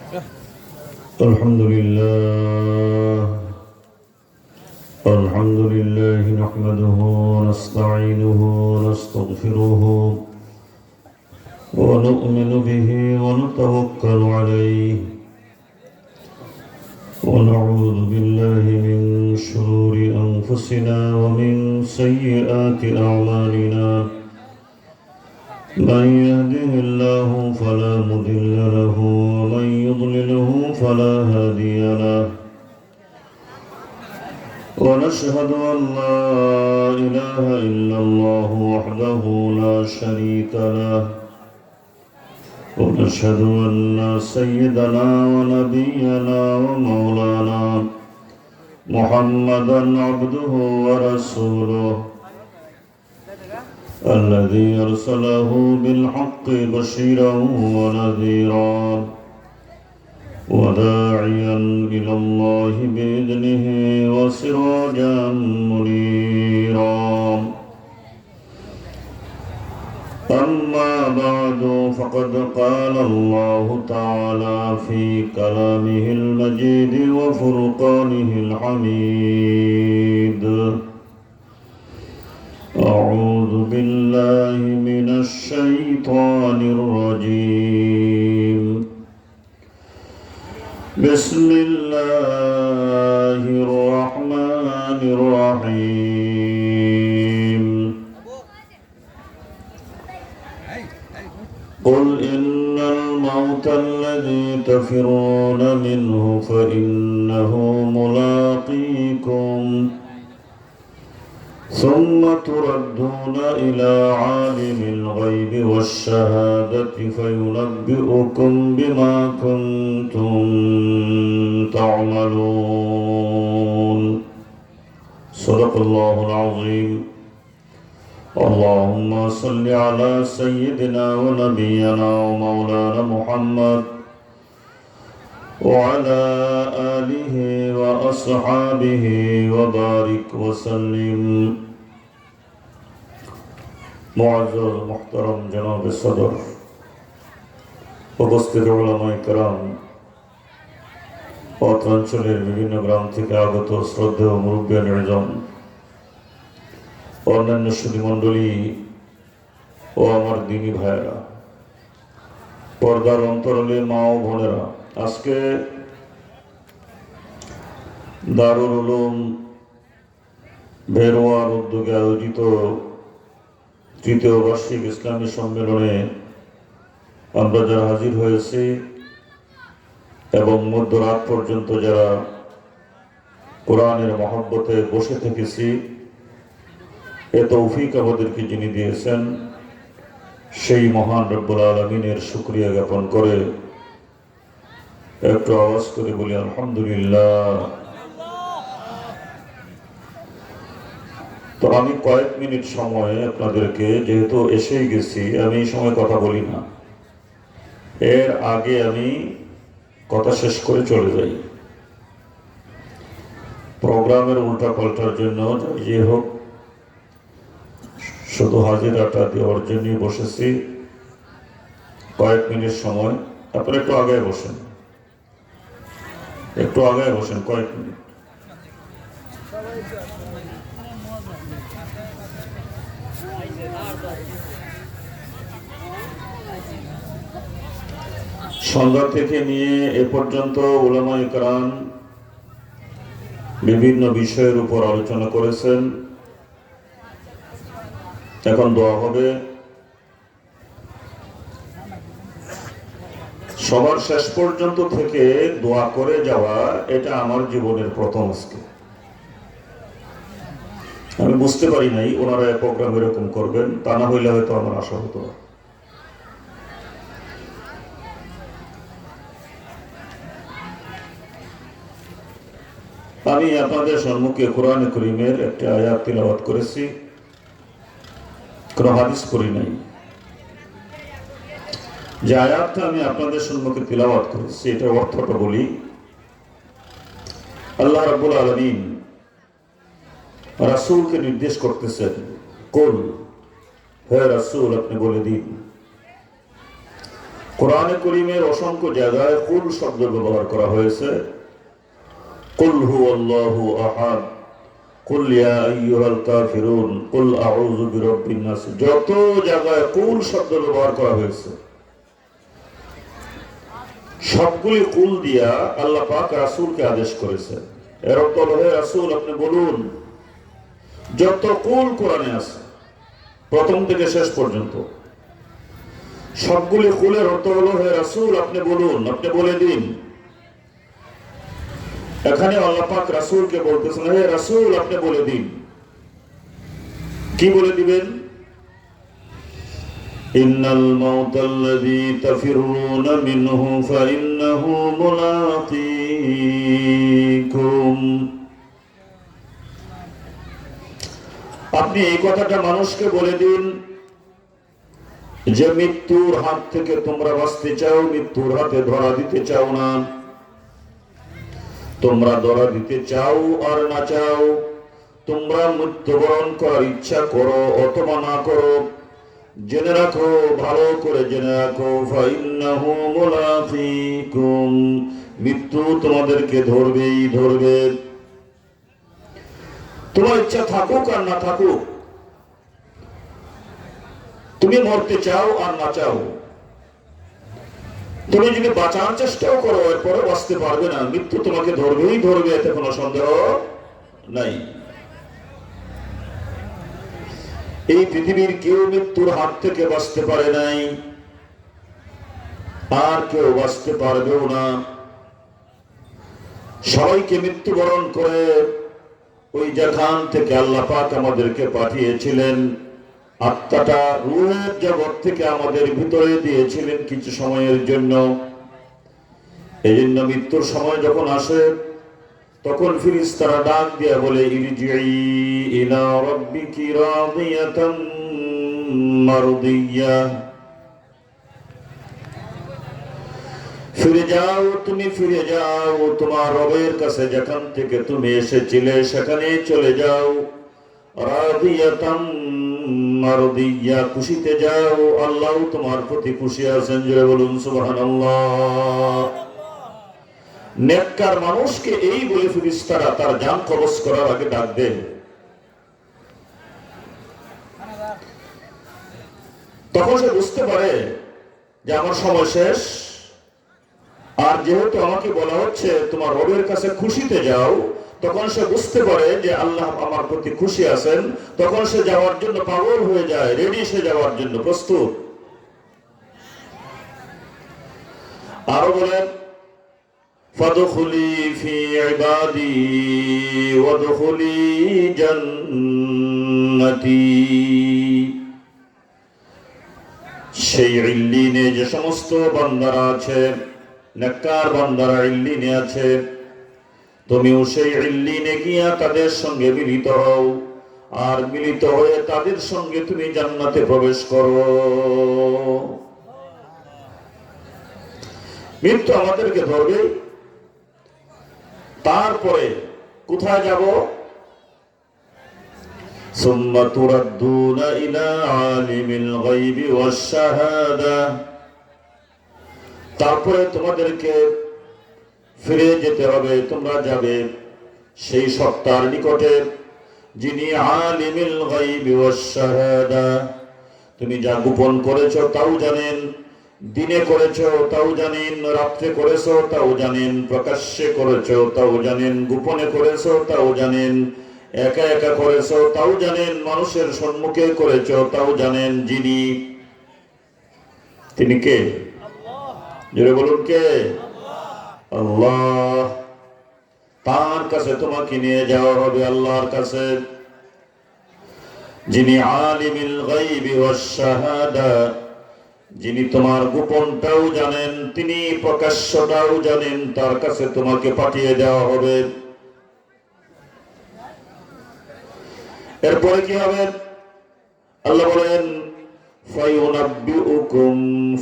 الحمد لله نحمده ونستعينه ونستغفره ونؤمن به ونتوكل عليه ونعوذ بالله من شرور أنفسنا ومن سيئات أعمالنا من يهده الله فلا مضل له ومن يضلله فلا هادي له ونشهد أن لا إله إلا الله وحده لا شريك له ونشهد أن سيدنا ونبينا ومولانا محمدا عبده ورسوله الذي أرسله بالحق بشيرا ونذيرا وداعيا إلى الله بإذنه وسراجا منيرا أما بعد فقد قال الله تعالى في كلامه المجيد وفرقانه الحميد أعوذ بالله من الشيطان الرجيم بسم الله الرحمن الرحيم قل إن الموت الذي تفرون منه فإنه ملاقيكم ثم تردون إلى عالم الغيب والشهادة فينبئكم بما كنتم تعملون صدق الله العظيم اللهم صل على سيدنا ونبينا ومولانا محمد وعلى آله وأصحابه وبارك وسلم معزز محترم جناب الصدر উপস্থিত উলামায়ে কেরাম অঞ্চলের বিভিন্ন গ্রাম থেকে আগত শ্রদ্ধেয় মুরব্বিয়ান নির্জন অন্যান্য সুধীমণ্ডলী ও আমার দিনী ভাইয়েরা পর্দার অন্তরালে মা ও বোনেরা আজকে দারুল উলুম বেরওয়ার উদ্যোগে আয়োজিত তৃতীয় বার্ষিক ইসলামী সম্মেলনে আমরা যারা হাজির হয়েছি এবং মধ্যরাত পর্যন্ত যারা কোরআনের মহব্বতে বসে থেকেছি এ তৌফিক আমাদেরকে যিনি দিয়েছেন সেই মহান রব্বুল আলামিনের শুকরিয়া জ্ঞাপন করে একটু আওয়াজ করে বলি আলহামদুলিল্লাহ। তো আমি কয়েক মিনিট সময় আপনাদেরকে, যেহেতু এসেই গেছি, আমি এই সময় কথা বলি না, এর আগে আমি কথা শেষ করে চলে যাই। প্রোগ্রামের উল্টা পাল্টার জন্য যে হোক শুধু হাজিরাটা দেওয়ার জন্যই বসেছি। কয়েক মিনিট সময়, আপনারা একটু আগে বসেন, একটু আগে বসেন, কয়েক মিনিট। সন্ধ্যা থেকে নিয়ে এ পর্যন্ত উলামায়ে কেরাম বিভিন্ন বিষয়ের উপর আলোচনা করেছেন। এখন দোয়া হবে। সবার শেষ পর্যন্ত থেকে দোয়া করে যাওয়া, এটা আমার জীবনের প্রথম আজকে। আমি বুঝতে পারি নাই ওনারা এই প্রোগ্রাম এরকম করবেন, তা না হইলে হয়তো আমার আশা হতো। আমি আপনাদের সম্মুখে কোরআনে কারীমের একটা আয়াত তিলাওয়াত করেছি, কোনো হাদিস করি নাই। যে আয়াতটা আমি আপনাদের সম্মুখে তিলাওয়াত করেছি এটার অর্থটা বলি। আল্লাহ রাব্বুল আলামিন রাসূলকে নির্দেশ করতেছেন, কুল, হে রাসূল আপনি বলে দিন, কোরআনে কারীমের অসংখ্য জায়গায় কুল শব্দ ব্যবহার করা হয়েছে। কুল হুয়াল্লাহু আহাদ, কুল ইয়া আইয়ুহাল কাফিরুন, কুল আউযু বিরাব্বিন নাস, যত জায়গায় কুল শব্দ ব্যবহার করা হয়েছে সবগুলি কুল দিয়া আল্লাহ পাক রাসূলকে আদেশ করেছেন। এর অর্থ হলো, হে রাসূল আপনি বলুন যত কুল কোরআনে আছে প্রথম থেকে শেষ পর্যন্ত সবগুলি কুলের অর্থ হলো, হে রাসূল আপনি বলুন, আপনি বলে দিন। এখানে আল্লাহ পাক রাসূলকে বলতেছেন, হে রাসূল আপনি বলে দিন। কি বলে দিবেন? ইন্নাল মাউতাল্লাযী তাফিরুনা মিনহু ফাইন্নাহু মুলাকীকুম। আপনি এই কথাটা মানুষকে বলে দিন যে মৃত্যুর হাত থেকে তোমরা বাঁচতে চাও, মৃত্যুর হাতে ধরা দিতে চাও না। তোমরা ধরা দিতে চাও আর না চাও, তোমরা মৃত্যুবরণ করার ইচ্ছা করো অথবা না করো, জেনে রাখো, ভালো করে জেনে রাখো, ফাইন্নাহু মুলাকীকুম, মৃত্যু তোমাদেরকে ধরবেই ধরবে। তোমার ইচ্ছা থাকুক আর না থাকুক, তুমি মরতে চাও আর না চাও, তুমি যদি বাঁচার চেষ্টাও করো এরপরে বাঁচতে পারবে না, মৃত্যু তোমাকে ধরবেই ধরবে, এতে কোনো সন্দেহ নাই। এই পৃথিবীর কেউ মৃত্যুর হাত থেকে বাঁচতে পারে নাই, আর কেউ বাঁচতে পারবেও না। সবাইকে মৃত্যুবরণ করে ওই যেখান থেকে আল্লাহ পাক আমাদেরকে পাঠিয়েছিলেন, আত্মাটা রূহের জগৎ থেকে আমাদের ভিতরে দিয়েছিলেন কিছু সময়ের জন্য। এই জন্য মৃত্যুর সময় যখন আসে তখন ফেরেশতারা ডাক দিয়ে বলে, ইরজিই ইলা রাব্বিকি রাদিয়াতাম মারদিয়া, ফিরে যাও, তুমি ফিরে যাও তোমার রবের কাছে, যেখান থেকে তুমি এসেছিলে সেখানে চলে যাও। রাদিয়াতাম মারদিয়া, খুশিতে যাও, আল্লাহ তোমার প্রতি খুশি আছেন। জোরে বলুন সুবহানাল্লাহ। নেককার মানুষকে এই বলে ফেরেশতারা তার জান কবজ করার আগে ডাক দেন। তখন সে বুঝতে পারে যে আমার সময় শেষ, আর যেহেতু আমাকে বলা হচ্ছে তোমার রবের কাছে খুশিতে যাও, তখন সে বুঝতে পারে যে আল্লাহ আমার প্রতি খুশি আছেন। তখন সে যাওয়ার জন্য পাগল হয়ে যায়, রেডি, সে যাওয়ার জন্য প্রস্তুত। আরো বলেন, ফাদখুলি ফি ইবাদি ওয়াদখুলি জান্নাতি। সেই ইল্লিনে যে সমস্ত বান্দারা আছে, নেককার বান্দারা ইল্লিনে আছে, তুমিও সেই ইল্লিনে গিয়া তাদের সঙ্গে মিলিত হও, আর মিলিত হয়ে তাদের সঙ্গে তুমি জান্নাতে প্রবেশ করো। মৃত্যু আমাদেরকে ধরবে, তারপরে কোথায় যাব? সুম্মা তুরাদ্দুনা ইলা আলিমিল গায়বি ওয়াশ শাহাদা, তারপরে তোমাদেরকে ফিরে যেতে হবে, তোমরা যাবে সেই সত্তার নিকটে যিনি আলিমিল গায়বি ওয়াশ শাহাদা, তুমি যা গোপন করেছো তাও জানেন, দিনে করেছো তাও জানেন, রাত্রে করেছো তাও জানেন, প্রকাশ্যে করেছো তাও জানেন, গোপনে করেছো তাও জানেন, একা একা করেছো তাও জানেন, মানুষের সম্মুখে করেছো তাও জানেন। যিনি, তিনি কে? জোরে বলুন কে? আল্লাহ। তার কাছে তোমাকে নিয়ে যাওয়া হবে, আল্লাহর কাছে, যিনি আলিমিল গায়বি ওয়াশ শাহাদা, যিনি তোমার গোপনটাও জানেন, তিনি প্রকাশ্যটাও জানেন, তার কাছে তোমাকে পাঠিয়ে দেওয়া হবে। এরপরে কি হবে? আল্লাহ বলেন,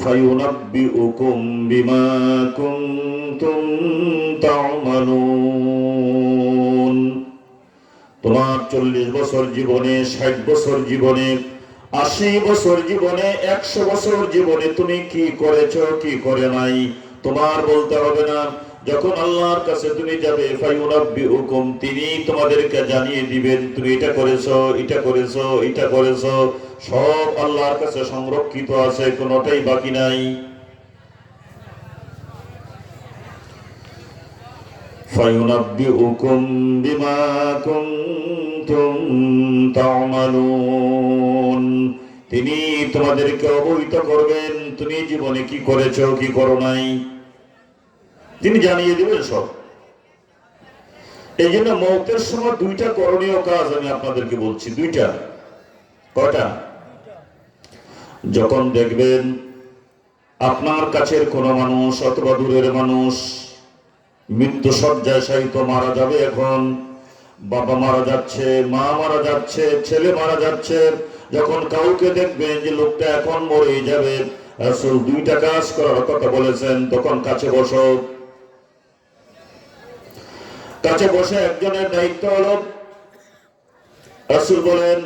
ফায়ুনাব্বিউকুম বিমা কুনতুম তা'মালুন। তোমার 40 বছর জীবনে, 60 বছর জীবনে 80 বছর জীবনে, 100 বছর জীবনে তুমি কি করেছো কি করে নাই তোমার বলতে হবে না। যখন আল্লাহর কাছে তুমি যাবে, ফায়ুনাব্বিউকুম, তিনি তোমাদেরকে জানিয়ে দিবেন তুমি এটা করেছো, এটা করেছো, এটা করেছো। সব আল্লাহর কাছে সংরক্ষিত আছে, কোনোটাই বাকি নাই। ফায়ুনাব্বিউকুম বিমা কুনতুম তা'মালুন, তিনি তোমাদেরকে অবহিত করবেন তুমি জীবনে কি করেছো কি করো নাই, তিনি জানিয়ে দিবেন সব। এই জন্য মওতের সময় দুইটা করণীয় কাজ আমি আপনাদেরকে বলছি, দুইটা। কয়টা? যখন দেখবেন আপনার কাছের কোনো মানুষ অথবা দূরের মানুষ মৃত্যু শয্যায় শায়িত মারা যাবে, এখন বাবা মারা যাচ্ছে, মা মারা যাচ্ছে, ছেলে মারা যাচ্ছে, যখন কাউকে দেখবেন যে লোকটা এখন মরে যাবে, রাসূল দুইটা কাজ করার কথা বলেছেন। তখন কাছে বসো, কাছে বসে একজনের দায়িত্ব হলো, রাসূল বলেন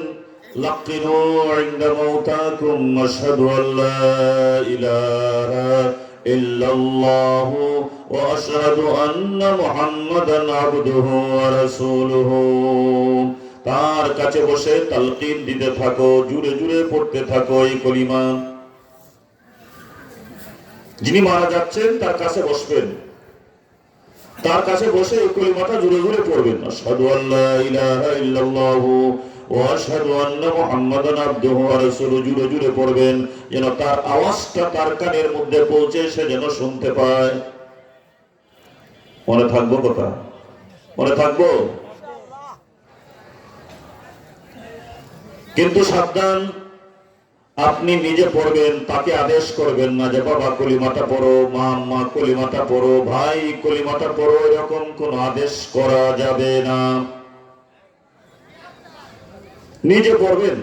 লাকিনু ইনদা মাউতাকুম আশহাদু আল্লা ইলাহা ইল্লাল্লাহ ওয়া আশহাদু আন্না মুহাম্মাদান আবদুহু ওয়া রাসূলুহু। তার কাছে বসে তালকিন দিতে থাকো, জুড়ে জুড়ে পড়তে থাকো এই কলিমা। যিনি মারা যাচ্ছেন তার কাছে বসবেন, তার কাছে বসে এই কলিমাটা জুড়ে জুড়ে পড়বেন, আশহাদু আল্লা ইলাহা ইল্লাল্লাহ ওয়া আশহাদু আন্না মুহাম্মাদান আবদুহু ওয়া রাসূলুহু, জুড়ে জুড়ে পড়বেন, যেন তার আওয়াজটা তার কানের মধ্যে পৌঁছে সে যেন শুনতে পায়। মনে থাকবো কথা? মনে থাকবো? কিন্তু সাবধান, আপনি নিজে পড়বেন, তাকে আদেশ করবেন না যে বাবা কলিমাটা পড়ো, মা আম্মা কলিমাটা পড়ো, ভাই কলিমাটা পড়ো, এরকম কোন আদেশ করা যাবে না। নিজে পড়বেন।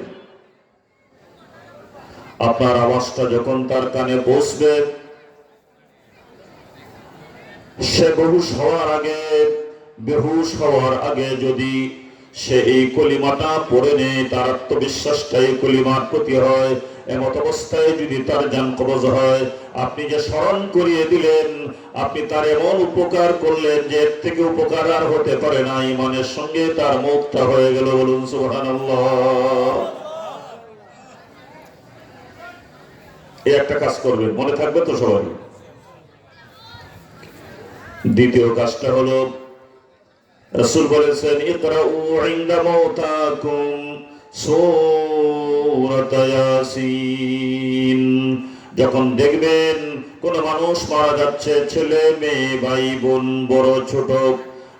আপনার আওয়াজটা যখন তার কানে পৌঁছবে, সে বেহুশ হওয়ার আগে যদি সে এই কলিমাটা পড়ে নেয়, তার আত্মবিশ্বাসটা এই কলিমার প্রতি হয়, এমত অবস্থায় যদি তার জান কবজ হয়, আপনি যে স্মরণ করিয়ে দিলেন, আপনি তার এমন উপকার করলেন যে এর থেকে উপকার আর হতে পারে না। ঈমানের সঙ্গে তার মওতটা হয়ে গেল। বলুন সুবহানাল্লাহ। এই একটা কাজ করবেন, মনে থাকবে তো সবাই? দ্বিতীয় কাজটা হলো, রাসূল বলেছেন ইকরাউ ইনদা মাউতাকুম সূরাত ইয়াসিন। যখন দেখবেন কোন মানুষ মারা যাচ্ছে, ছেলে মেয়ে ভাই বোন বড় ছোট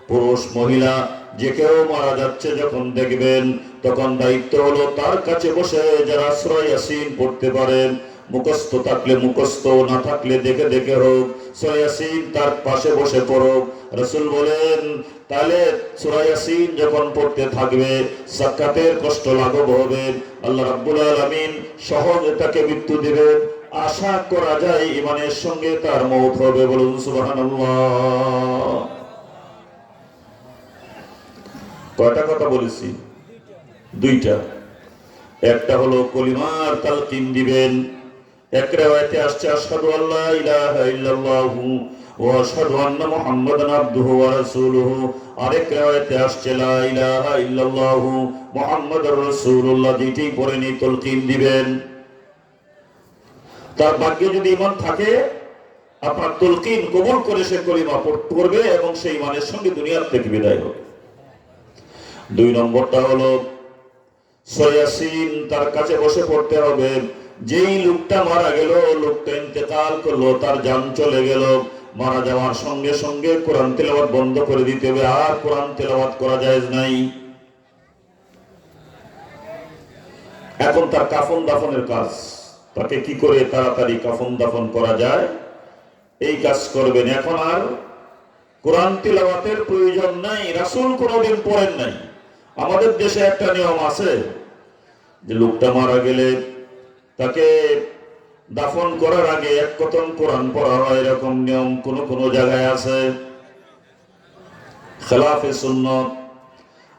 পুরুষ মহিলা যে কেউ মারা যাচ্ছে, যখন দেখবেন তখন দায়িত্ব হলো তার কাছে বসে যারা সূরা ইয়াসিন পড়তে পারেন, মুখস্থ থাকলে মুখস্থ, না থাকলে দেখে দেখে হোক, সূরা ইয়াসিন তার পাশে বসে পড়ো। রাসূল বলেন তাহলে সূরা ইয়াসিন যখন পড়তে থাকবে সাকাতের কষ্ট লাঘব হবে, আল্লাহ রাব্বুল আলামিন সহজে তাকে মৃত্যু দিবেন। আশা করা যায় ঈমানের সঙ্গে তার মওত হবে। বলুন সুবহানাল্লাহ। কয়টা কথা বলেছি? দুইটা। একটা হলো কলিমার তালকিন দিবেন। এক riwayate আসছে আশহাদু আল্লা ইলাহা ইল্লাল্লাহু ওয়া আশহাদু আন্না মুহাম্মাদান আবদুহু ওয়া রাসূলুহু। আরেক riwayate আসছে লা ইলাহা ইল্লাল্লাহু মুহাম্মাদুর রাসূলুল্লাহ। যেটি পড়ে নি তালকিন দিবেন। তার ভাগ্যে যদি ঈমান থাকে, আপনার তালকিন কবুল করে সে কলিমা পড়বে এবং সেই ঈমানের সঙ্গে দুনিয়া থেকে বিদায় হবে। দুই নম্বরটা হলো সূরা ইয়াসিন তার কাছে বসে পড়তে হবে। যেই লোকটা মারা গেল, লোকটা ইন্তেকাল করলো, তার জান চলে গেল, মারা যাওয়ার সঙ্গে সঙ্গে কোরআন তেলাওয়াত বন্ধ করে দিতে হবে। আর কোরআন তেলাওয়াত করা জায়েজ নাই। এখন তার কাফন দাফনের কাজ, তাকে কি করে তাড়াতাড়ি কাফন দাফন করা যায় এই কাজ করবেন। এখন আর কোরআন তেলাওয়াতের প্রয়োজন নাই। রাসূল কোনোদিন পড়েন নাই। আমাদের দেশে একটা নিয়ম আছে যে লোকটা মারা গেলে তাকে দাফন করার আগে এক কতম কোরআন পড়া হয়, এরকম নিয়ম কোন কোন জায়গায় আছে, খেলাফে সুন্নাত।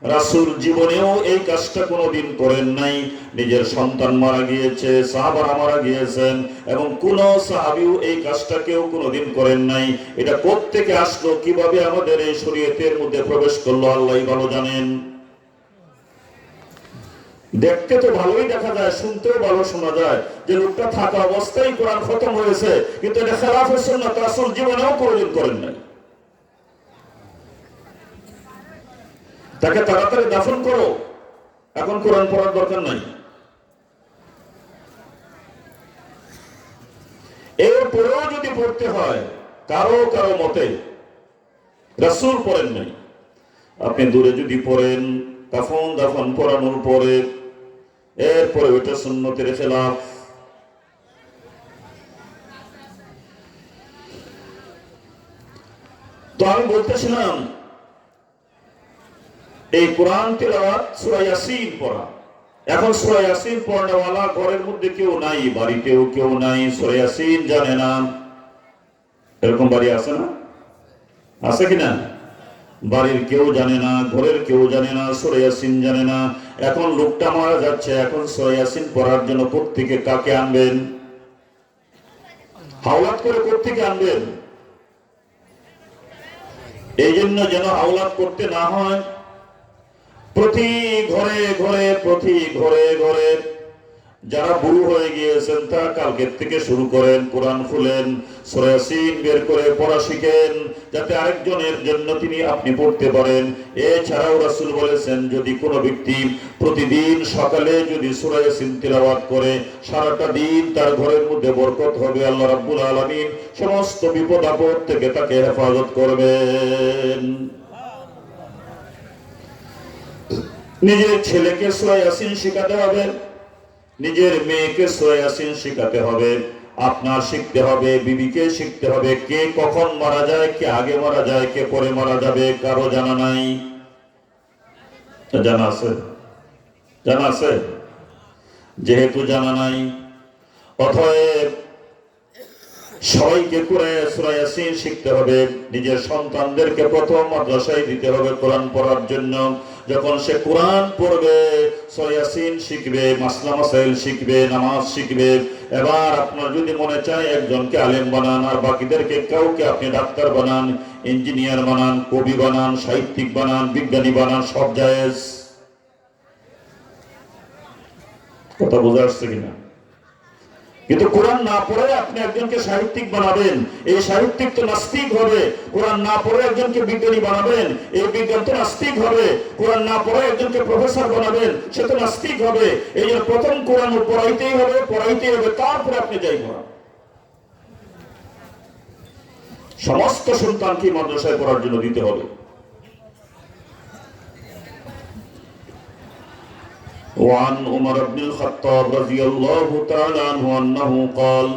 রাসূল জীবনেও এই কাজটা কোনোদিন করেন নাই। নিজের সন্তান মারা গিয়েছে, সাহাবারা মারা গিয়েছেন, এবং কোন সাহাবীও এই কাজটা কেউ কোনোদিন করেন নাই। এটা কোত্থেকে আসলো, কিভাবে আমাদের এই শরীয়তের মধ্যে প্রবেশ করলো, আল্লাহই ভালো জানেন। দেখতে তো ভালোই দেখা যায়, শুনতেও ভালো শোনা যায় যে লোকটা থাকা অবস্থায় কোরআন খতম হয়েছে, কিন্তু এটা খেলাফে সুন্নাত, রাসূল জীবনেও কোনোদিন করেন নাই। তাকে তাড়াতাড়ি দাফন করো, এখন কোরআন পড়ার দরকার নাই। এরপরেও যদি পড়তে হয়, কারো কারো মতে রাসূল পড়েন নাই। আপনি দূরে যদি পড়েন, কাফন দাফন পড়ানোর পরে এরপরে ওইটা সুন্নতের খেলাফ। তো আমি বলতেছিলাম, এই কোরআন তেলাওয়াত সূরা ইয়াসিন পড়া, এখন সূরা ইয়াসিন পড়নেওয়ালা ঘরের মধ্যে কেউ নাই, বাড়িতেও কেউ নাই, সূরা ইয়াসিন জানে না। এরকম বাড়ি আছে না? আছে কিনা? বাড়ির কেউ জানে না, ঘরের কেউ জানে না, সূরা ইয়াসিন জানে না। এখন লোকটা মারা যাচ্ছে, এখন সূরা ইয়াসিন পড়ার জন্য প্রত্যেকে কাকে আনবেন? হাওলাত করে প্রত্যেকে আনবেন। এই জন্য যেন হাওলাত করতে না হয়, প্রতি ঘরে ঘরে, প্রতি ঘরে ঘরে যারা বুড়ো হয়ে গিয়েছেন তারা কালকের থেকে শুরু করেন, কোরআন খুলেন, সূরা ইয়াসিন বের করে পড়া শিখেন, যাতে আরেকজনের জন্য আপনি পড়তে পারেন। এছাড়াও রাসূল বলেছেন, যদি কোনো ব্যক্তি প্রতিদিন সকালে যদি সূরা ইয়াসিন তিলাওয়াত করে, সারাটা দিন তার ঘরের মধ্যে বরকত হবে, আল্লাহ রাব্বুল আলামিন সমস্ত বিপদ আপদ থেকে তাকে হেফাজত করবেন। নিজের ছেলেকে সূরা ইয়াসিন শিখাতে হবে, নিজের মেয়েকে সূরা ইয়াসিন শিখাতে হবে, আপনার শিখতে হবে, বিবিকে শিখতে হবে। কে কখন মারা যায়, কে আগে মারা যায়, কে পরে মারা যাবে, কারো জানা নাই। জানা আছে? জানা আছে? যেহেতু জানা নাই, অতএব সবাইকে সূরা ইয়াসিন শিখতে হবে। নিজের সন্তানদেরকে প্রথম মাদ্রাসায় দিতে হবে কোরআন পড়ার জন্য। যখন সে কোরআন পড়বে, সূরা ইয়াসিন শিখবে, মাসলা মাসাইল শিখবে, নামাজ শিখবে। এবার আপনার যদি মনে চায় একজনকে আলেম বানান, আর বাকিদেরকে কাউকে আপনি ডাক্তার বানান, ইঞ্জিনিয়ার বানান, কবি বানান, সাহিত্যিক বানান, বিজ্ঞানী বানান, সব জায়েজ। কথা বোঝা আসছে কিনা? কিন্তু কোরআন না পড়ে আপনি একজনকে সাহিত্যিক বানাবেন, এই সাহিত্যিক তো নাস্তিক হবে। কোরআন না পড়ে একজনকে বিজ্ঞানী বানাবেন, এই বিজ্ঞান তো নাস্তিক হবে। কোরআন না পড়ে একজনকে প্রফেসর বানাবেন, সে তো নাস্তিক হবে। এই জন্য প্রথম কোরআন পড়াইতেই হবে, পড়াইতেই হবে, তারপরে আপনি যাই পড়ান। সমস্ত সন্তানকে মাদ্রাসায় পড়ার জন্য দিতে হবে। وعن عمر بن الخطاب رضي الله تعالى عنه أنه قال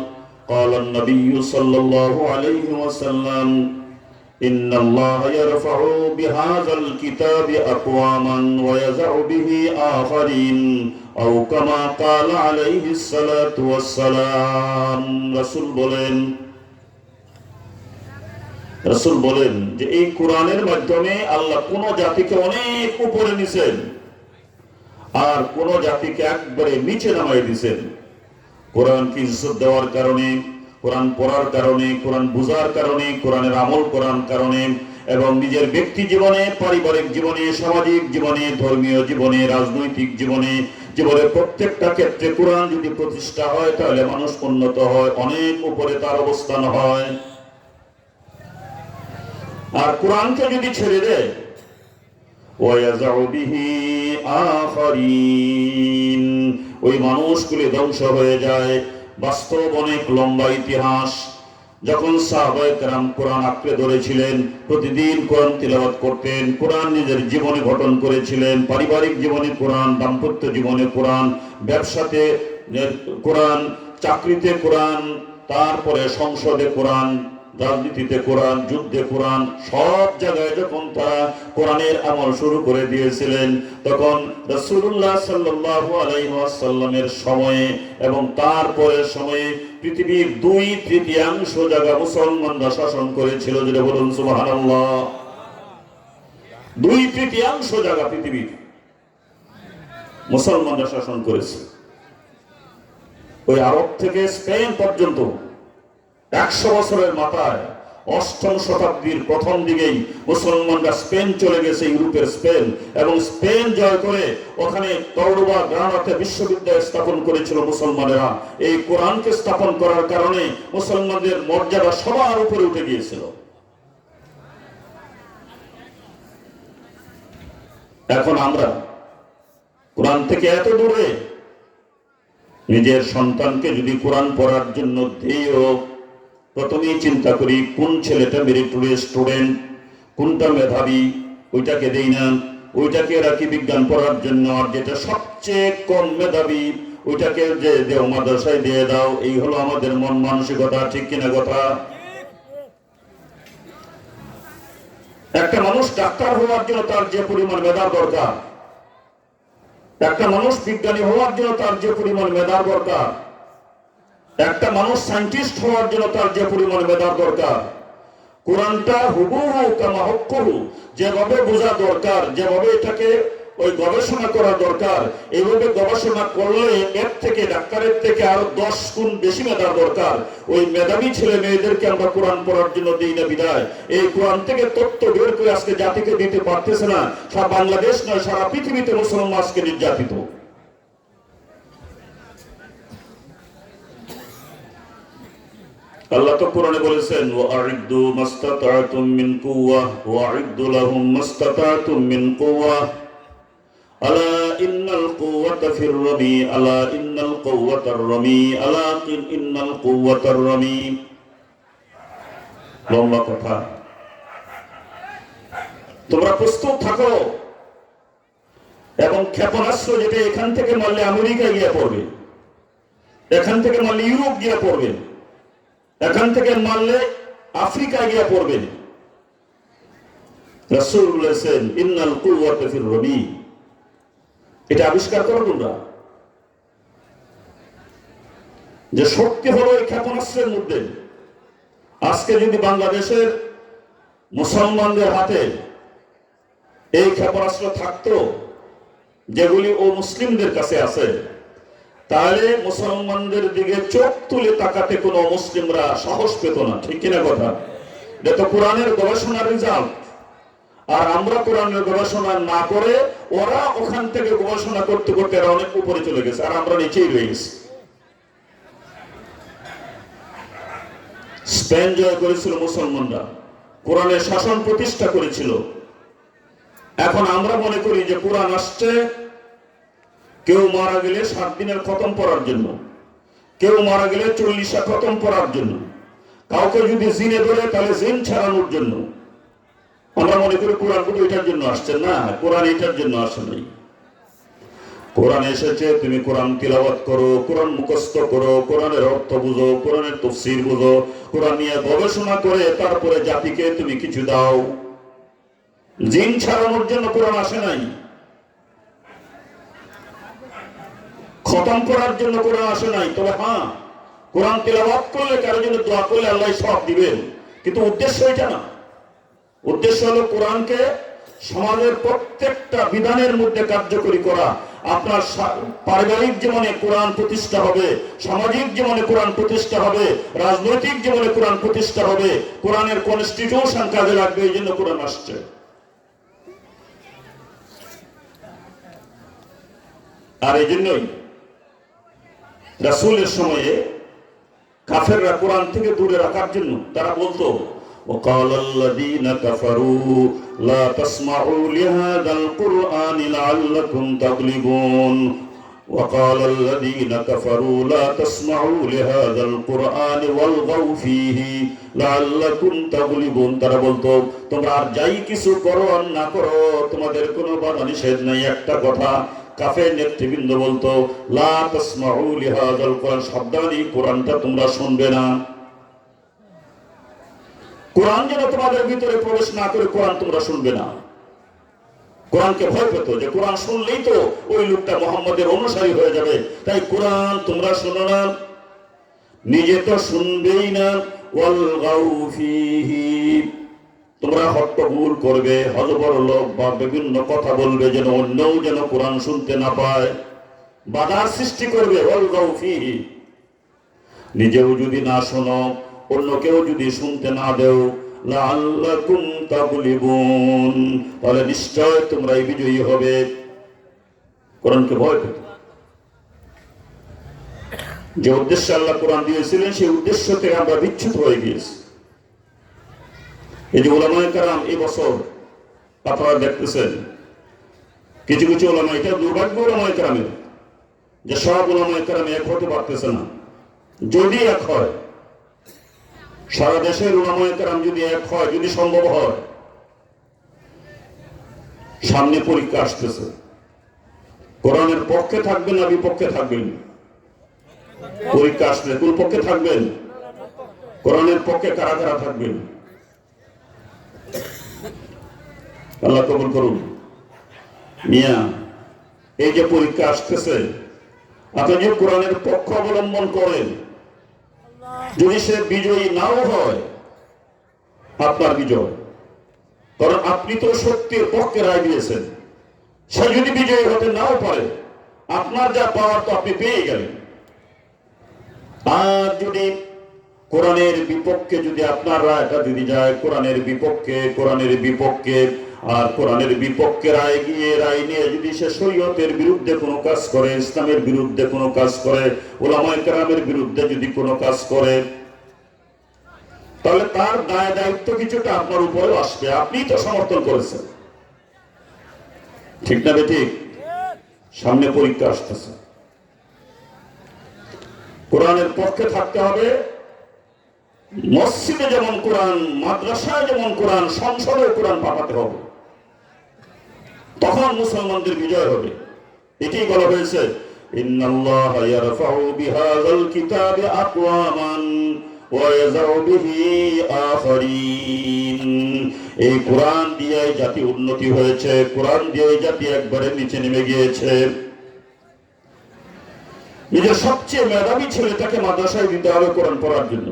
قال النبي صلى الله عليه وسلم إن الله يرفع بهذا الكتاب أقواما ويزع به آخرين أو كما قال عليه الصلاة والسلام। রাসূল বলেন যে এই কোরআনের মাধ্যমে আল্লাহ কোন জাতিকে অনেক উপরে নিছেন, আর কোন জাতিকে একবারে নিচে নামাই দিয়েছেন। কোরআনকে ইজ্জত দেওয়ার কারণে, কোরআন পড়ার কারণে, কোরআন বুঝার কারণে, কোরআনের আমল করার কারণে, এবং নিজের ব্যক্তি জীবনে, পারিবারিক জীবনে, সামাজিক জীবনে, ধর্মীয় জীবনে, রাজনৈতিক জীবনে, জীবনের প্রত্যেকটা ক্ষেত্রে কোরআন যদি প্রতিষ্ঠা হয়, তাহলে মানুষ উন্নত হয়, অনেক উপরে তার অবস্থান হয়। আর কোরআনকে যদি ছেড়ে দেয়, وَيَزَعُ بِهِ آخَرِينَ, ওই মানুষগুলি ধ্বংস হয়ে যায়। বাস্তব অনেক লম্বা ইতিহাস। যখন সাহাবায়ে কেরাম কোরআন আঁকড়ে ধরেছিলেন, প্রতিদিন কোরআন তিলাওয়াত করতেন, কোরআন নিজের জীবনে গঠন করেছিলেন, পারিবারিক জীবনে কোরআন, দাম্পত্য জীবনে কোরআন, ব্যবসাতে কোরআন, চাকরিতে কোরআন, তারপরে সংসদে কোরআন, রাজনীতিতে কোরআন, যুদ্ধে কোরআন, সব জায়গায় যখন তারা কোরআনের আমল শুরু করে দিয়েছিলেন, তখন রাসূলুল্লাহ সাল্লাল্লাহু আলাইহি ওয়াসাল্লামের সময়ে এবং তারপরের সময়ে পৃথিবীর 2/3 জায়গা মুসলমানরা শাসন করেছিল। যেটা বলুন সুবহানাল্লাহ। 2/3 জায়গা পৃথিবীর মুসলমানরা শাসন করেছে। ওই আরব থেকে স্পেন পর্যন্ত 100 বছরের মাথায় 8ম শতাব্দীর প্রথম দিকেই মুসলমানরা স্পেন চলে গেছে, ইউরোপের স্পেন, এবং স্পেন জয় করে ওখানে কর্ডোবা গ্রানাদাতে বিশ্ববিদ্যালয় স্থাপন করেছিল মুসলমানেরা। এই কোরআনকে স্থাপন করার কারণে মুসলমানদের মর্যাদা সবার উপরে উঠে গিয়েছিল। এখন আমরা কোরআন থেকে এত দূরে, নিজের সন্তানকে যদি কোরআন পড়ার জন্য দিও, প্রথমেই চিন্তা করি কোন ছেলেটা মেরিটোরিয়াস স্টুডেন্ট, কোনটা মেধাবী, ওইটাকে দেই না, ওইটাকে রাখি বিজ্ঞান পড়ার জন্য, আর যেটা সবচেয়ে কম মেধাবী ওইটাকে যে দেও মাদ্রাসায় দিয়ে দাও। এই হলো আমাদের মন মানসিকতা, ঠিক কিনা কথা? একটা মানুষ ডাক্তার হওয়ার জন্য তার যে পরিমাণ মেধার দরকার, একটা মানুষ বিজ্ঞানী হওয়ার জন্য তার যে পরিমাণ মেধার দরকার, একটা মানুষ সায়েন্টিস্ট হওয়ার জন্য তার যে পরিমাণ মেধার দরকার, কোরআনটা হুবহু কামা হুক্কুহু যেভাবে বোঝা দরকার, যেভাবে এটাকে ওই গবেষণা করা দরকার, এইভাবে গবেষণা করলে এর থেকে, ডাক্তারের থেকে আরো 10 গুণ বেশি মেধার দরকার। ওই মেধাবী ছেলে মেয়েদেরকে আমরা কোরআন পড়ার জন্য দিই না বিদায়। এই কোরআন থেকে তথ্য বের করে আজকে জাতিকে দিতে পারতেছে না। সারা বাংলাদেশ নয়, সারা পৃথিবীতে মুসলমান আজকে নির্যাতিত। আল্লাহ তো কোরআনে বলেছেন, ওয়া'আইদ্দু মাসতাতা'তুম মিন কুওয়া ওয়া'আইদ্দু লাহুম মাসতাতা'তুম মিন কুওয়া আলা ইন্নাল কুওয়াতা ফির রামি আলা ইন্নাল কুওয়াতার রামি আলা ইন্নাল কুওয়াতার রামি। লম্বা কথা, তোমরা প্রস্তুত থাকো, এবং ক্ষেপণাস্ত্র যেটা এখান থেকে মারলে আমেরিকা গিয়ে পড়বে, এখান থেকে মারলে ইউরোপ গিয়ে পড়বে, এখান থেকে মারলে আফ্রিকা গিয়ে পড়বে। রাসূল বলেছেন ইন্নাল কুওয়াতা ফির রামি। এটা আবিষ্কার করো তোমরা, যে শক্তি হলো এই ক্ষেপণাস্ত্রের মধ্যে। আজকে যদি বাংলাদেশের মুসলমানদের হাতে এই ক্ষেপণাস্ত্র থাকতো যেগুলি ও মুসলিমদের কাছে আছে, তাহলে মুসলমানদের দিকে চোখ তুলে তাকাতে কোনো মুসলিমরা সাহস পেত না, ঠিক কিনা কথা? এটা তো কোরআনের গবেষণার রেজাল্ট। আর আমরা কোরআনের গবেষণা না করে ওরা ওখান থেকে গবেষণা করতে করতে এরা অনেক উপরে চলে গেছে, আর আমরা নিচেই রয়ে গেছি। স্পেন জয় করেছিল মুসলমানরা, কোরআনের শাসন প্রতিষ্ঠা করেছিল। এখন আমরা মনে করি যে কোরআন আসছে কেউ মারা গেলে 7 দিনের খতম পড়ার জন্য, কেউ মারা গেলে 40টা খতম পড়ার জন্য, কাউকে যদি জিনে ধরে তাহলে জিন ছাড়ানোর জন্য। আমরা মনে করি কোরআন শুধু এটার জন্য আসছে। না, কোরআন এটার জন্য আসে নাই। কোরআন এসেছে তুমি কোরআন তিলাওয়াত করো, কোরআন মুখস্থ করো, কোরআনের অর্থ বুঝো, কোরআনের তাফসীর বুঝো, কোরআন নিয়ে গবেষণা করে তারপরে জাতিকে তুমি কিছু দাও। জিন ছাড়ানোর জন্য কোরআন আসে নাই, খতম করার জন্য কোরআন আসে নাই। তবে হ্যাঁ, কোরআন তিলাওয়াত করলে কারো জন্য দোয়া করলে আল্লাহ সব দিবেন, কিন্তু উদ্দেশ্য এটা না। উদ্দেশ্য হলো কোরআনকে সমাজের প্রত্যেকটা বিধানের মধ্যে কার্যকরী করা। আপনার পারিবারিক জীবনে কোরআন প্রতিষ্ঠা হবে, সামাজিক জীবনে কোরআন প্রতিষ্ঠা হবে, রাজনৈতিক জীবনে কোরআন প্রতিষ্ঠা হবে, কোরআনের কনস্টিটিউশন কাজে লাগবে, এই জন্য কোরআন আসছে। আর এই জন্যই রাসূলের সময়ে কাফেররা কোরআন থেকে দূরে রাখার জন্য তারা বলতো, وقال الذين كفروا لا تسمعوا لهذا القرآن لعلكم تغلبون وقال الذين كفروا لا تسمعوا لهذا القرآن والغوا فيه لعلكم تغلبون। তারা বলতো তোমরা আর যাই কিছু করো আর না করো, তোমাদের কোনো বাধা নিষেধ নাই। একটা কথা কাফের নেতৃবৃন্দ বলতো, লা তাসমাউ লিহাযাল কোরআন, সাবধানী, কোরআনটা তোমরা শুনবে না। কোরআন যেন তোমাদের ভিতরে প্রবেশ না করে কোরআন তোমরা শুনবে না। কোরআনকে ভয় পেত যে কোরআন শুনলেই তো ওই লোকটা মুহাম্মদের অনুসারী হয়ে যাবে, তাই কোরআন তোমরা শোনো না, নিজে তো শুনবেই না। ওয়াল গাউ ফীহি, তোমরা হট্টগোল করবে, হযবর লোক বা বিভিন্ন কথা বলবে যেন অন্যও যেন কোরআন শুনতে না পায়, বাধার সৃষ্টি করবে। ওয়ালগাউ ফীহি, নিজেও যদি না শোনো, অন্যকেও যদি শুনতে না দেও, লাআল্লাকুম তাগলিবুন, তাহলে নিশ্চয় তোমরাই বিজয়ী হবে। কোরআনকে ভয় পেত। যে উদ্দেশ্যে আল্লাহ কোরআন দিয়েছিলেন সেই উদ্দেশ্য থেকে আমরা বিচ্যুত হয়ে গিয়েছি। এই যে উলামায়ে কেরাম এই বছর আপনারা দেখতেছেন কিছু কিছু উলামা, এটা দুর্ভাগ্য উলামায়ে কেরামের যে সব উলামায়ে কেরাম এক হতে পারতেছে না। যদি এক হয়, সারা দেশের উলামায়ে কেরাম যদি এক হয়, যদি সম্ভব হয়, সামনে পরীক্ষা আসতেছে, কোরআনের পক্ষে থাকবেন না বিপক্ষে থাকবেন? পরীক্ষা আসলে কোন পক্ষে থাকবেন? কোরআনের পক্ষে কারা কারা থাকবেন? আল্লাহ কবুল করুন। মিয়া, এই যে পরীক্ষা আসতেছে, আপনি যে কোরআনের পক্ষ অবলম্বন করেন, যদি সে বিজয়ী নাও হয়, আপনার বিজয়, কারণ আপনি তো সত্যের পক্ষে রায় দিয়েছেন। সে যদি বিজয়ী হতে নাও পারে, আপনার যা পাওয়ার তো আপনি পেয়ে গেলেন। আর যদি কোরআনের বিপক্ষে যদি আপনার রায়টা যদি যায় কোরআনের বিপক্ষে আর কোরআনের বিপক্ষে রায় নিয়ে যদি সে শরীয়তের বিরুদ্ধে কোনো কাজ করে, ইসলামের বিরুদ্ধে কোনো কাজ করে, উলামায়ে কেরামের বিরুদ্ধে যদি কোনো কাজ করে, তাহলে তার দায় দায়িত্ব কিছুটা আপনার উপরেও আসবে। আপনিই তো সমর্থন করেছেন, ঠিক না বেঠিক? সামনে পরীক্ষা আসতেছে, কোরআনের পক্ষে থাকতে হবে। মসজিদে যেমন কোরআন, মাদ্রাসায় যেমন কোরআন, সংসদে কোরআন পাঠাতে হবে, তখন মুসলমানদের বিজয় হবে। এটাই বলা হয়েছে, ইন্নাল্লাহা ইয়ারফাউ বিহাযাল কিতাবি আকওয়ামান ওয়া ইয়াযউ বিহি আখারিন। এই কোরআন দিয়ে জাতি উন্নতি হয়েছে, কোরআন দিয়ে জাতি একবারে নিচে নেমে গিয়েছে। নিজের সবচেয়ে মেধাবী ছেলেটাকে মাদ্রাসায় দিতে হবে কোরআন পড়ার জন্য,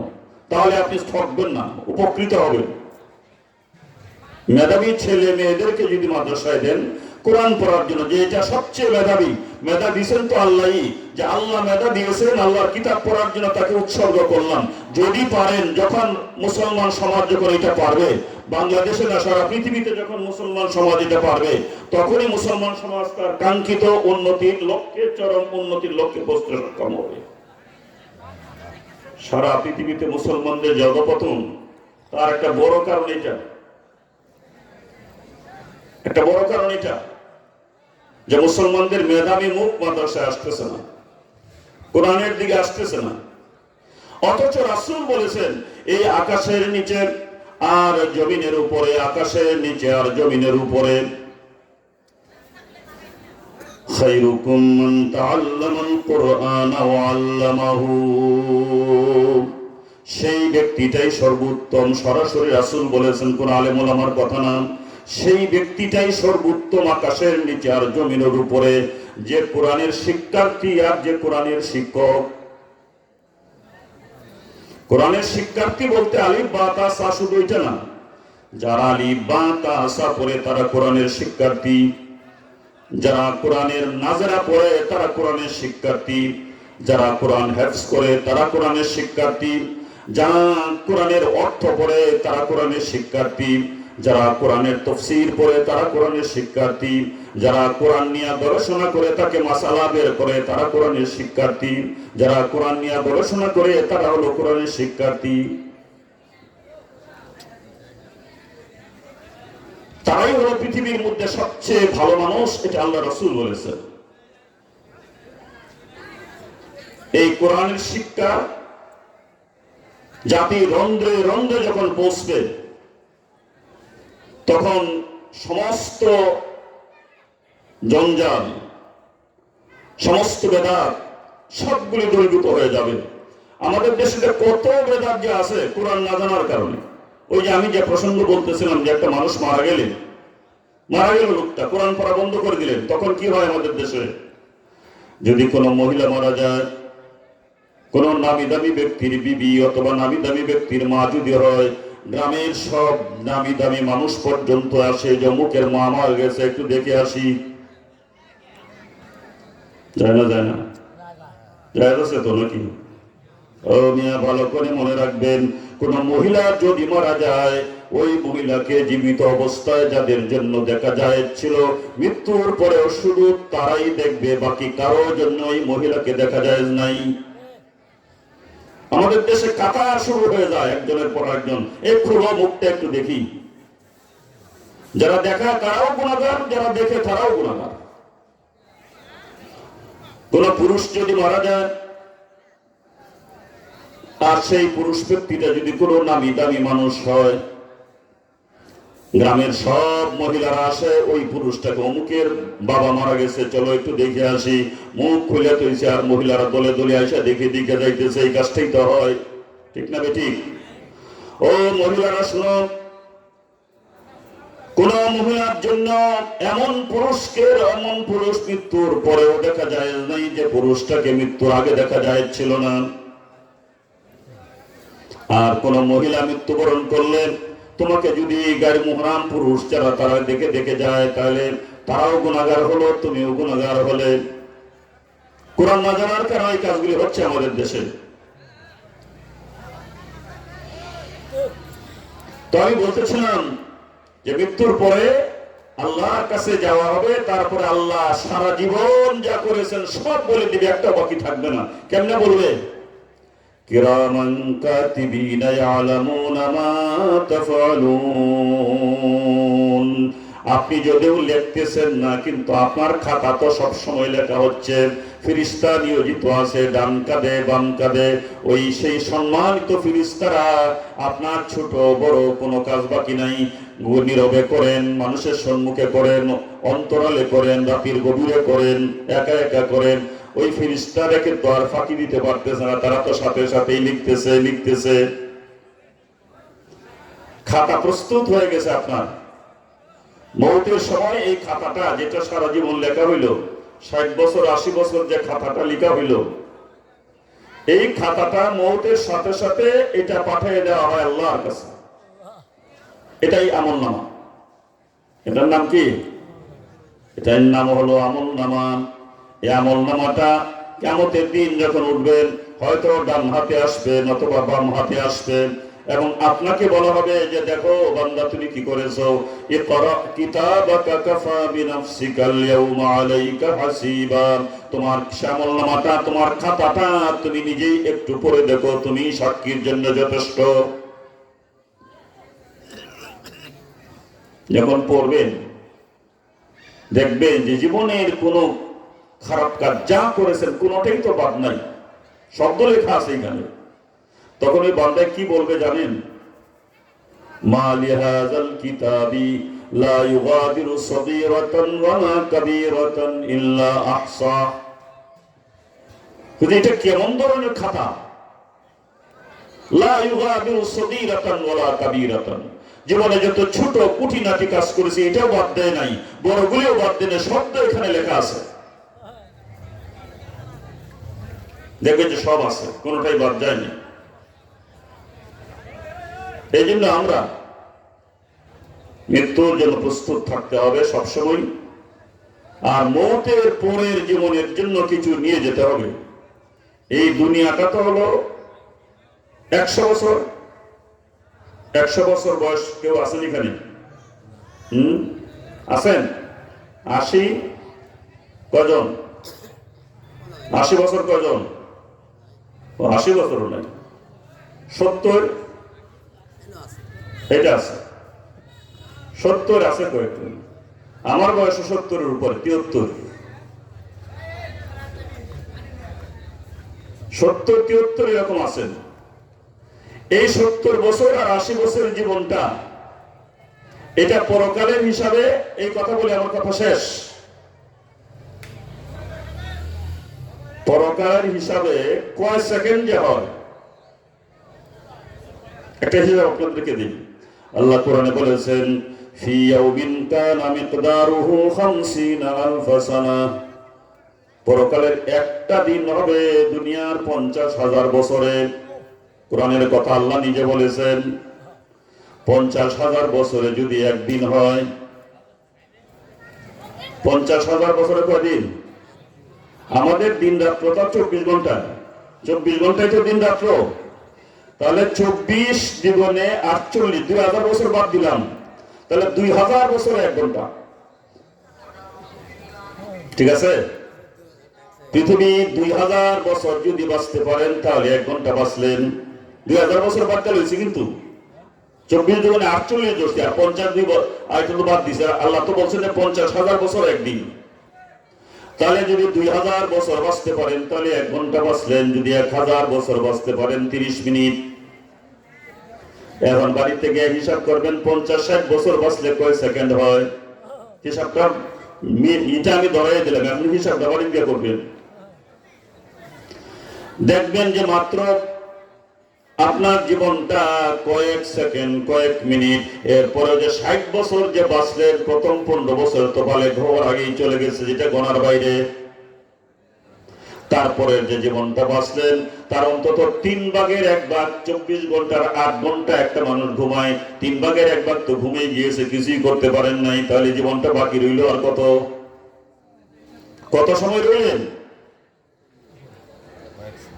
তাহলে আপনি ঠকবেন না, উপকৃত হবেন। মেধাবী ছেলে মেয়েদেরকে যদি মাদ্রাসায় দেন কোরআন পড়ার জন্য, যে এটা সবচেয়ে মেধাবী, মেধা দিয়েছেন তো আল্লাহই, যে আল্লাহ মেধা দিয়েছেন, আল্লাহর কিতাব পড়ার জন্য তাকে উৎসর্গ করলাম। যদি পারেন, যখন মুসলমান সমাজ যখন এটা পারবে, বাংলাদেশে না সারা পৃথিবীতে যখন মুসলমান সমাজ এটা পারবে, তখনই মুসলমান সমাজ তার কাঙ্ক্ষিত উন্নতির লক্ষ্যে, চরম উন্নতির লক্ষ্যে পৌঁছতে সক্ষম হবে। সারা পৃথিবীতে মুসলমানদের জগপতন, তার একটা বড় কারণ এটা, যে মুসলমানদের মেধাবী মুখ মাদ্রাসায় আসতেছে না, কোরআনের দিকে আসতেছে না। অথচ রাসূল বলেছেন, এই আকাশের নিচে আর জমিনের উপরে, আকাশের নিচে আর জমিনের উপরে, খায়রুকুম মান তাআল্লামাল কুরআন ওয়া আল্লামাহু, সেই ব্যক্তিটাই সর্বোত্তম। সরাসরি রাসূল বলেছেন, কোন আলেম ওলামার কথা না। সেই ব্যক্তিটাই সর্বোত্তম আকাশের নিচে আর জমিনের উপরে, যে কোরআনের শিক্ষার্থী আর যে কোরআনের শিক্ষক। কোরআনের শিক্ষার্থী বলতে আলিফ বা তা সা শুধু এটা না, যারা আলিফ বা তা সা পড়ে তারা কোরআনের শিক্ষার্থী, যারা কোরআনের নাজরা পড়ে তারা কোরআনের শিক্ষার্থী, যারা কোরআন হেফজ করে তারা কোরআনের শিক্ষার্থী, যারা কোরআনের অর্থ পড়ে তারা কোরআনের শিক্ষার্থী, যারা কোরআনের তাফসীর পড়ে তারা কোরআনের শিক্ষার্থী, যারা কোরআন নিয়ে গবেষণা করে তাকে মাসালা বের করে তারা কোরআনের শিক্ষার্থী, যারা কোরআন নিয়ে গবেষণা করে তারা হলো কোরআনের শিক্ষার্থী। তারাই হলো পৃথিবীর মধ্যে সবচেয়ে ভালো মানুষ, এটা আল্লাহ রাসূল বলেছেন। এই কোরআনের শিক্ষা জাতি রন্ধ্রে রন্ধ্রে যখন পৌঁছবে, তখন সমস্ত জঞ্জাল, সমস্ত বেদাত সবগুলি দূরীভূত হয়ে যাবে। আমাদের দেশে কত বেদাত যে আছে কোরআন না জানার কারণে। ওই যে আমি যে প্রসঙ্গ বলতেছিলাম, যে একটা মানুষ মারা গেল, লোকটা কোরআন পড়া বন্ধ করে দিলেন, তখন কি হয় আমাদের দেশে? যদি কোনো মহিলা মারা যায়, কোন নামি দামি ব্যক্তির বিবি অথবা নামি দামি ব্যক্তির মা যদি হয়, গ্রামের সব দামি দামি মানুষ পর্যন্ত আসে, অমুকের মা মারা গেছে, একটু দেখে আসি। যায় না? যায় আছে তো নাকি? ও মিয়া, ভালো করে মনে রাখবেন, কোন মহিলা যদি মারা যায়, ওই মহিলাকে জীবিত অবস্থায় যাদের জন্য দেখা যাচ্ছিল, মৃত্যুর পরেও শুধু তারাই দেখবে, বাকি কারোর জন্য ওই মহিলাকে দেখা যায় নাই। আমাদের দেশে কাতার শুরু হয়ে যায় একজনের পর একজন, এই খুলো মুখটা একটু দেখি। যারা দেখা তারাও গুণাগার, যারা দেখে তারাও গুণাগার। কোন পুরুষ যদি মারা যায়, আর সেই পুরুষ ব্যক্তিটা যদি কোনো নামি দামি মানুষ হয়, গ্রামের সব মহিলারা আসে ওই পুরুষটাকে, অমুকের বাবা মারা গেছে, চলো একটু দেখে আসি। মুখ খুলে তুইছে, আর মহিলারা দলে দলে আসে দেখে দিকে যাইতেছে। এই কাজটাই তো হয়, ঠিক না বেঠিক? ও মহিলারা শুনো, কোন মহিলার জন্য এমন পুরুষ মৃত্যুর পরেও দেখা যায় নাই যে পুরুষটাকে মৃত্যুর আগে দেখা যাচ্ছিল না। আর কোন মহিলা মৃত্যুবরণ করলে, তোমাকে যদি গাড়ি মুহরাম পুরুষ যারা তারা দেখে দেখে যায়, তাহলে তারাও গুনাহগার হলো, তুমিও গুনাহগার হলে। কোরআন না জানার কারণে এই কাজগুলি হচ্ছে আমাদের দেশে। তো আমি বলতেছিলাম যে মৃত্যুর পরে আল্লাহর কাছে যাওয়া হবে, তারপরে আল্লাহ সারা জীবন যা করেছেন সব বলে দিবে, একটা বাকি থাকবে না। কেমনে বলবে? কিরামান কাতিবিনা ইয়ালামুনা মা তাফআলুন। আপনি যদিও লিখতেছেন না, কিন্তু আপনার খাতা তো সব সময় লেখা হচ্ছে। ফেরেশতা নিয়োজিত আছে ডান কাঁধে বাম কাঁধে। ওই সেই সম্মানিত ফেরেশতারা আপনার ছোট বড় কোনো কাজ বাকি নাই, নীরবে করেন, মানুষের সম্মুখে করেন, অন্তরালে করেন, রাতের গভীরে করেন, একা একা করেন। ওই ফেরেশতারা কিন্তু আর ফাঁকি দিতে পারতেছে না, তারা তো সাথে সাথেই লিখতেছে। খাতা প্রস্তুত হয়ে গেছে আপনার। মৌতের সময় এই খাতাটা, যেটা সারা জীবন লেখা হইল, 60 বছর 80 বছর যে খাতাটা লেখা হইল, এই খাতাটা মৌতের সাথে সাথে এটা পাঠিয়ে দেওয়া হয় আল্লাহর কাছে। এটাই আমলনামা। এটার নাম কি? এটার নাম হলো আমলনামা। এই আমলনামাটা কিয়ামতের দিন যখন উঠবেন, হয়তো ডান হাতে আসবে নতুবা বাম হাতে আসবে, এবং আপনাকে বলা হবে যে দেখো বান্দা তুমি কি করেছো, ইকরা কিতাবাকা কাফা বিনাফসিকাল ইয়াউমা আলাইকা হাসিবা। তোমার আমলনামাটা, তোমার খাতাটা তুমি নিজেই একটু পড়ে দেখো, তুমি সাক্ষীর জন্য যথেষ্ট। যখন পড়বেন দেখবেন যে জীবনের কোনো খারাপ কাজ যা করেছেন কোনোটাই তো বাদ নাই, শব্দ লেখা আছে এখানে। তখন ওই বান্দায় কি বলবে জানেন? মা লিহাযাল কিতাবি লা ইউগাদিরু সগীরাতান ওয়ালা কাবীরাতান ইল্লা আহসা। এটা কেমন ধরনের খাতা? লা ইউগাদিরু সগীরাতান ওয়ালা কাবীরাতান। জীবনে যত ছোট কুটিনাটি কাজ করেছি এটাও বাদ দেয় নাই, বড়গুলিও বাদ দেয় না, শব্দ এখানে লেখা আছে। দেখবেন যে সব আছে, কোনোটাই বাদ যায়নি। এই জন্য আমরা মৃত্যুর জন্য প্রস্তুত থাকতে হবে সবসময়, আর মৌতের পরের জীবনের জন্য কিছু নিয়ে যেতে হবে। এই দুনিয়াটা তো হলো 100 বছর। 100 বছর বয়স কেউ আছেন এখানে? আছেন? 80 কজন? 80 বছর কজন? 80 বছর নাই, 70 এটা আছে, 70 আছে কয়েকজন। আমার বয়স 70-এর উপরে, 73, 70-73 এরকম আছেন। এই 70 বছর আর 80 বছরের জীবনটা, এটা পরকালের হিসাবে। এই কথা বলে আমার কথা শেষ। পরকালের হিসাবে কয় সেকেন্ড যে হয়, একটা হিসাব আপনাদেরকে দিই। আল্লাহ কোরআনে বলেছেন, ফি ইয়াউমিন কানা মিকদারুহু 50 আলফ সানা। পরকালের একটা দিন হবে দুনিয়ার 50,000 বছরে। কোরআনের কথা আল্লাহ নিজে বলেছেন। 50,000 বছরে যদি একদিন হয়, 50,000 বছরে কয়দিন? আমাদের দিন রাত্র তো 24 ঘন্টা, 24 ঘন্টায় তো দিন রাত্র। তাহলে 24 জীবনে 48, 2000 বছর বাদ দিলাম, তাহলে 2000 বছরে 1 ঘন্টা। ঠিক আছে? পৃথিবী 2000 বছর যদি বাঁচতে পারেন তাহলে 1 ঘন্টা বাঁচলেন। 2000 বছর বাদ দিলে হয়েছে কিন্তু 24 জীবনে 48 দোষী, আর 50 আয়তন বাদ দিছে। আল্লাহ তো বলছেন যে 50,000 বছর একদিন। তাহলে যদি 2000 বছর বাঁচতে পারেন তাহলে 1 ঘন্টা বাঁচলেন। যদি 1000 বছর বাঁচতে পারেন 30 মিনিট। এখন বাড়িতে গিয়ে হিসাব করবেন 50-60 বছর বাঁচলে কয় সেকেন্ড হয়। হিসাবটা এটা আমি ধরাই দিলাম, আপনি হিসাবটা বাড়িতে গিয়ে করবেন। দেখবেন যে মাত্র আপনার জীবনটা কয়েক সেকেন্ড, কয়েক মিনিট। এরপরে যে 60 বছর যে বাঁচলেন, প্রথম 15 বছর তো পালে ঘর আগেই চলে গেছে, যেটা গণার বাইরে। তারপরের যে জীবনটা বাঁচলেন তার অন্তত 3 ভাগের 1 ভাগ, 24 ঘন্টার 8 ঘন্টা একটা মানুষ ঘুমায়, 3 ভাগের 1 ভাগ তো ঘুমিয়ে গিয়েছে, কিছুই করতে পারেন নাই। তাহলে জীবনটা বাকি রইল আর কত? কত সময় রইলেন?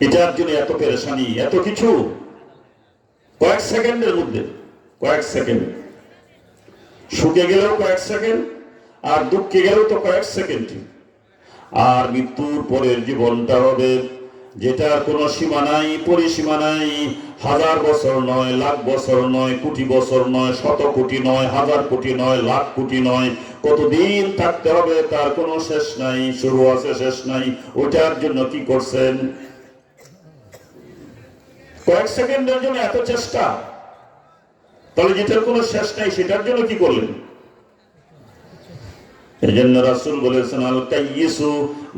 এটার জন্য এত পেরেশানি, এত কিছু কয়েক সেকেন্ডের মধ্যে। কয়েক সেকেন্ড সুখে গেলেও কয়েক সেকেন্ড, আর দুঃখে গেলেও তো কয়েক সেকেন্ড। আর মৃত্যুর পরের জীবনটা হবে যেটার কোনো সীমা নাই, পরিসীমা নাই। 1000 বছর নয়, লাখ বছর নয়, কোটি বছর নয়, শত কোটি নয়, 1000 কোটি নয়, লাখ কোটি নয়। কতদিন থাকতে হবে তার কোনো শেষ নাই, শুরু আছে শেষ নাই। ওইটার জন্য কি করছেন? কয়েক সেকেন্ডের জন্য এত চেষ্টা, তাহলে যেটার কোনো শেষ নাই সেটার জন্য কি করলেন? এই জন্য রাসূল বলেছেন, আল কাইয়িসু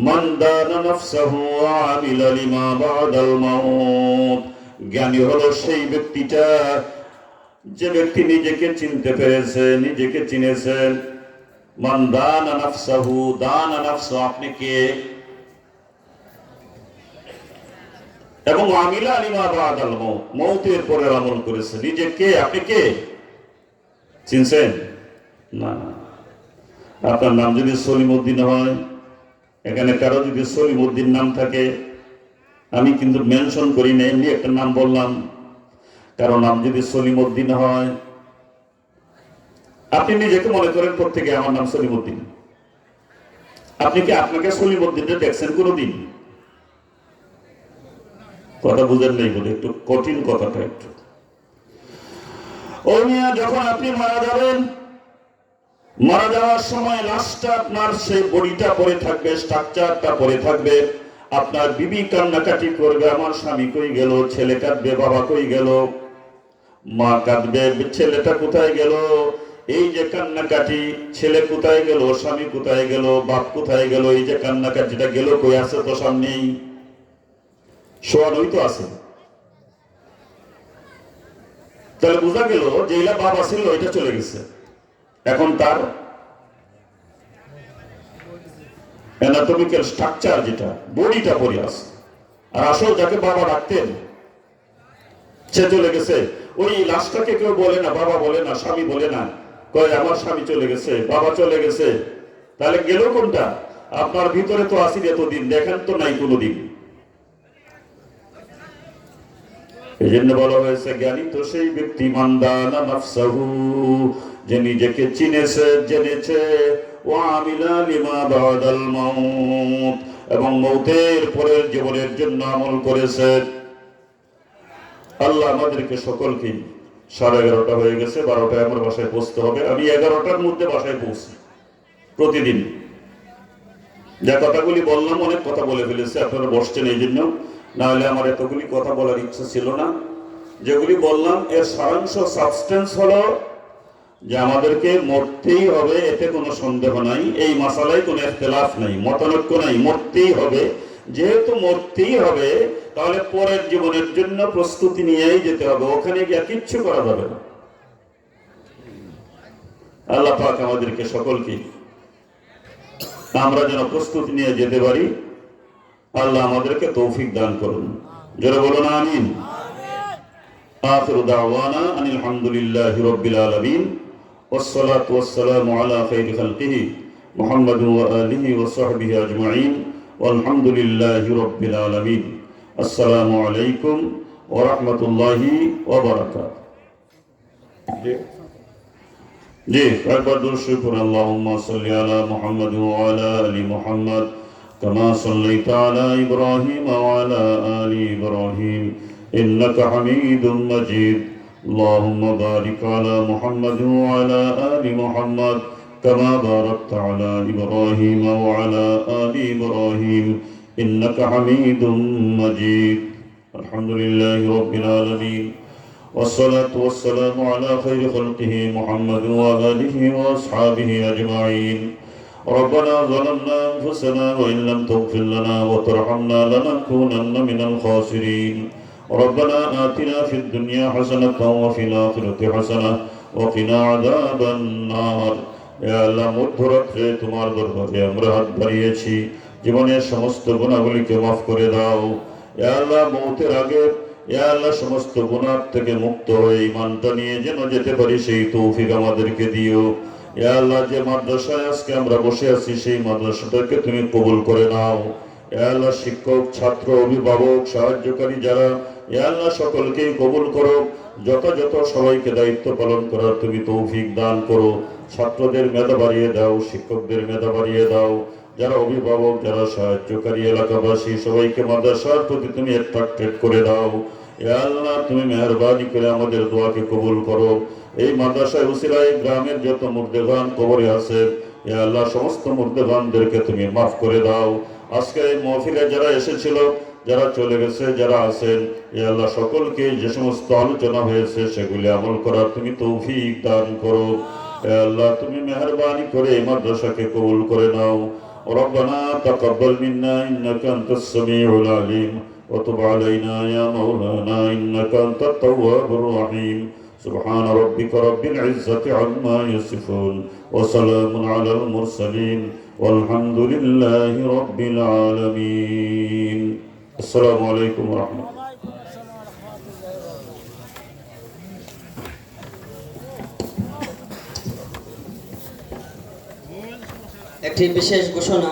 মান দানা নাফসাহু ওয়া আমিলা লিমা বাদাল মাউত। জ্ঞানী হলো সেই ব্যক্তিটা যে ব্যক্তি নিজেকে চিনতে পেরেছে, নিজেকে চিনেছেন। মান দানা নাফসাহু, দানা নাফসু, আপনি কে? এবং আমিলা লিমা বাদাল মাউত, মওতের পরে আমল করেছে। নিজে কে? আপনি কে? চিনছেন না? আপনার নাম যদি সলিমউদ্দিন হয়, এখানে কারো যদি সলিমউদ্দিন নাম থাকে, আমি কিন্তু মেনশন করি না, এমনি একটা নাম বললাম। কারো নাম যদি সলিমউদ্দিন হয়, আপনি নিজেকে মনে করেন প্রত্যেকে আমার নাম সলিমউদ্দিন। আপনি কি আপনাকে সলিমউদ্দিনটা দেখছেন কোনোদিন? কথা বুঝেন নাই বলে একটু কঠিন কথাটা একটু। ও মিয়া, যখন আপনি মারা যাবেন, মারা যাওয়ার সময় লাশটা আপনার সেই বডিটা পড়ে থাকবে, স্ট্রাকচারটা পড়ে থাকবে। আপনার বিবি কান্নাকাটি করবে, আমার স্বামী কই গেল, ছেলে কাঁদবে, বাবা কই গেল, মা কাঁদবে, ছেলেটা কোথায় গেল। এই যে কান্নাকাটি, ছেলে কোথায় গেল, স্বামী কোথায় গেল, বাপ কোথায় গেল, এই যে কান্নাকাটিটা গেল কই? আছে তো সামনেই, শোয়ানোই তো আছে। তাহলে বোঝা গেল যে এলা বাবা ছিল, এটা চলে গেছে, এখন তার অ্যানাটমিক্যাল স্ট্রাকচার যেটা, বডিটা পড়ে আছে। আর আসল যাকে বাবা ডাকতেন সে চলে গেছে। ওই লাশটাকে কেউ বলে না, বাবা বলে না, স্বামী বলে না, কয় আমার স্বামী চলে গেছে, বাবা চলে গেছে। তাহলে গেল কোনটা? আপনার ভিতরে তো আসি এতদিন, দেখেন তো নাই কোনোদিন। এই জন্য বলা হয়েছে জ্ঞানী তো সেই ব্যক্তি মান দানা নাফসাহু, যে নিজেকে চিনেছে, জেনেছে, ওয়া আমিলা লিমা বাদাল মাউত, এবং মওতের পরের জীবনের জন্য আমল করেছে। আল্লাহ আমাদেরকে সকলকে, 11:30 হয়ে গেছে, 12টায় আমার বাসায় পৌঁছতে হবে। আমি 11টার মধ্যে বাসায় পৌঁছি প্রতিদিন। যা কথাগুলি বললাম, অনেক কথা বলে ফেলেছে, আপনারা বসছেন এই জন্য, না হলে আমার এতগুলি কথা বলার ইচ্ছা ছিল না। যেগুলি বললাম এর সারাংশ, সাবস্টেন্স হলো যে আমাদেরকে মরতেই হবে, এতে কোনো সন্দেহ নাই। এই মাসালায় কোনো ইখতিলাফ নাই, মতানৈক্য নাই, মরতেই হবে। যেহেতু মরতেই হবে, তাহলে পরের জীবনের জন্য প্রস্তুতি নিয়েই যেতে হবে, ওখানে গিয়ে কিচ্ছু করা যাবে না। আল্লাহ পাক আমাদেরকে সকলকে আমরা যেন প্রস্তুতি নিয়ে যেতে পারি, আল্লাহ আমাদেরকে তৌফিক দান করুন। যারা বলুন আমিন। آخر دعوانا أن الحمد لله رب العالمين والصلاة والسلام على خير خلقه محمد وآله وصحبه أجمعين والحمد لله رب العالمين السلام عليكم ورحمة الله وبركاته जी একবার দুরূদ পড়ুন আল্লাহুম্মা সাল্লি আলা মুহাম্মাদ ওয়া আলা আলি মুহাম্মাদ কামা সাল্লাইতা আলা ইব্রাহিম ওয়া আলা আলি ইব্রাহিম ইন্নাকা হামিদুম মাজিদ আল্লাহুম্মা বারিক আলা মুহাম্মাদ ওয়া আলা আলি মুহাম্মাদ কামা বারাকতা আলা ইব্রাহিম ওয়া আলা আলি ইব্রাহিম ইন্নাকা হামিদুম মাজিদ আলহামদুলিল্লাহি রাব্বিল আলামিন والصلاة والسلام على خير خلقه محمد وآله وأصحابه أجمعين ربنا ظلمنا أنفسنا وإن لم تغفر لنا وترحمنا لنكونن من الخاسرين ربنا آتنا في الدنيا حسنة وفي الآخرة حسنة وقنا عذاب النار يا الله মধ্যরাত্রে তোমার দরবারে আমরা হাত বাড়িয়েছি জীবনের সমস্ত গুনাহগুলিকে মাফ করে দাও ইয়া আল্লাহ মওতের আগে ইয়া আল্লাহ সমস্ত গুনাহ থেকে মুক্ত হয়ে ঈমানটা নিয়ে যেন যেতে পারি সেই তৌফিক আমাদেরকে দিও ইয়া আল্লাহ যে মাদ্রাসায় আজকে আমরা বসে আছি সেই মাদ্রাসাটাকে তুমি কবুল করে নাও ইয়া আল্লাহ শিক্ষক ছাত্র অভিভাবক সাহায্যকারী যারা ইয়া আল্লাহ সকলকেই কবুল করো যথাযথ সবাইকে দায়িত্ব পালন করার তুমি তৌফিক দান করো ছাত্রদের মেধা বাড়িয়ে দাও শিক্ষকদের মেধা বাড়িয়ে দাও যারা অভিভাবক যারা সাহায্যকারী এলাকাবাসী সবাইকে মাদ্রাসার প্রতি তুমি অ্যাট্রাক্টেড করে দাও ইয়া আল্লাহ তুমি মেহেরবানি করে আমাদের দোয়াকে কবুল করো এই মাদ্রাসায় উসিলায় গ্রামের যত মুর্দেগান কবরে আছে ইয়া আল্লাহ সমস্ত মুর্দেগানদেরকে তুমি মাফ করে দাও আজকে এই মাহফিলে যারা এসেছিল যারা চলে গেছে যারা আছেন ইয়া আল্লাহ সকলকে যে সমস্ত আলোচনা হয়েছে সেগুলি আমল করার তুমি তৌফিক দান করো ইয়া আল্লাহ তুমি মেহেরবানি করে এই মাদ্রাসাকে কবুল করে নাও ربنا تقبل منا إنك أنت السميع العليم وتب علينا يا مولانا إنك أنت التواب الرحيم سبحان ربك رب العزة عما يصفون وسلام على المرسلين والحمد لله رب العالمين السلام عليكم ورحمة الله একটি বিশেষ ঘোষণা